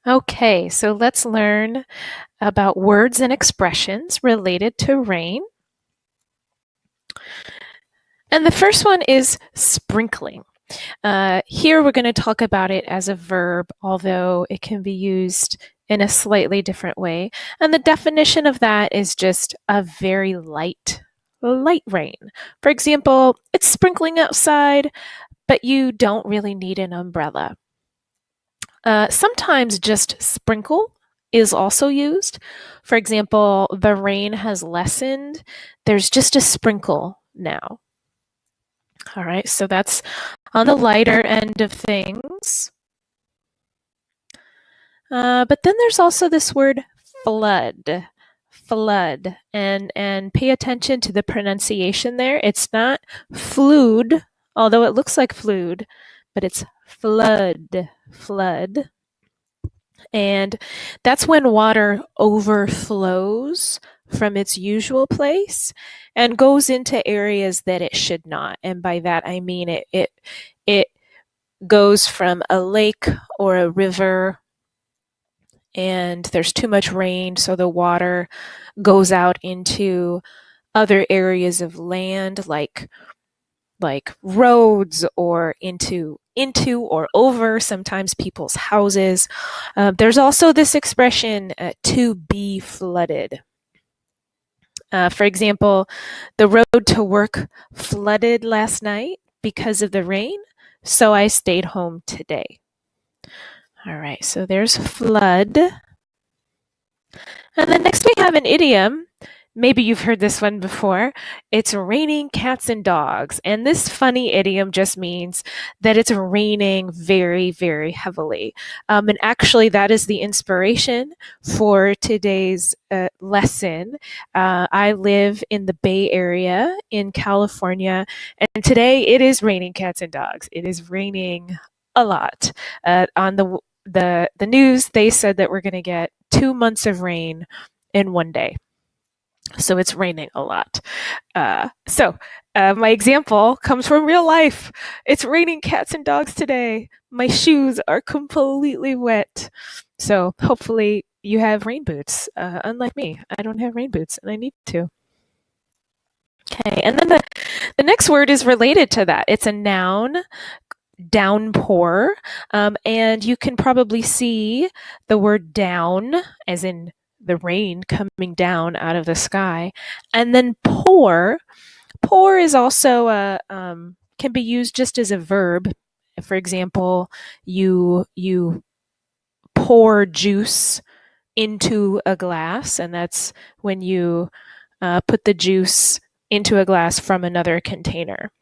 Okay, so let's learn about words and expressions related to rain. And the first one is sprinkling. Here we're going to talk about it as a verb, although it can be used in a slightly different way. And the definition of that is just a very light rain. For example, it's sprinkling outside, but you don't really need an umbrella. Sometimes just sprinkle is also used. For example, the rain has lessened. There's just a sprinkle now. All right, so that's on the lighter end of things. But then there's also this word flood. Flood. And pay attention to the pronunciation there. It's not flood, although it looks like flood, but it's flood. Flood. And that's when water overflows from its usual place and goes into areas that it should not. And by that I mean it goes from a lake or a river and there's too much rain, so the water goes out into other areas of land like roads or into or over sometimes people's houses. There's also this expression to be flooded. For example, the road to work flooded last night because of the rain, so I stayed home today. All right, so there's flood. And then next we have an idiom. Maybe you've heard this one before. It's raining cats and dogs. And this funny idiom just means that it's raining very, very heavily. And actually, that is the inspiration for today's lesson. I live in the Bay Area in California, and today it is raining cats and dogs. It is raining a lot. On the news, they said that we're going to get 2 months of rain in one day. So it's raining a lot. My example comes from real life. It's raining cats and dogs today. My shoes are completely wet. So hopefully you have rain boots. Unlike me, I don't have rain boots and I need to. Okay, and then the next word is related to that. It's a noun, downpour, and you can probably see the word down as in the rain coming down out of the sky, and then pour. Pour is also can be used just as a verb. For example, you pour juice into a glass, and that's when you put the juice into a glass from another container.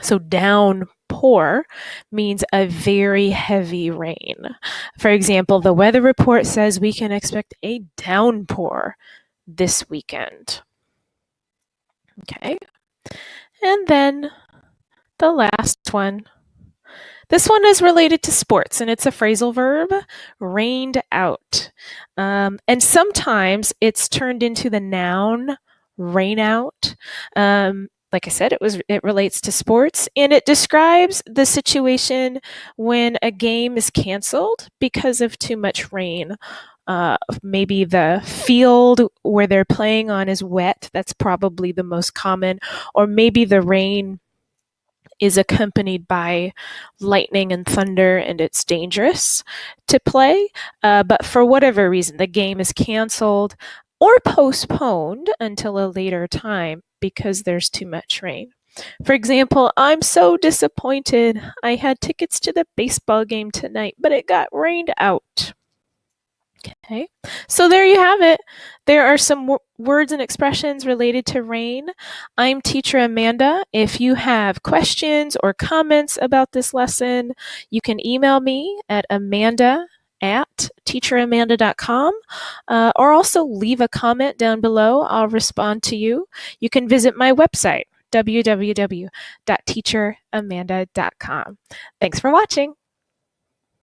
So downpour means a very heavy rain. For example, the weather report says we can expect a downpour this weekend. Okay. And then the last one. This one is related to sports and it's a phrasal verb, rained out. And sometimes it's turned into the noun, rain out. Like I said, it relates to sports and it describes the situation when a game is canceled because of too much rain. Maybe the field where they're playing on is wet. That's probably the most common. Or maybe the rain is accompanied by lightning and thunder and it's dangerous to play. But for whatever reason, the game is canceled or postponed until a later time because there's too much rain. For example, I'm so disappointed. I had tickets to the baseball game tonight, but it got rained out. Okay, so there you have it. There are some words and expressions related to rain. I'm teacher Amanda. If you have questions or comments about this lesson, you can email me at amanda@teacheramanda.com or also leave a comment down below. I'll respond to you. You can visit my website, www.teacheramanda.com. Thanks for watching.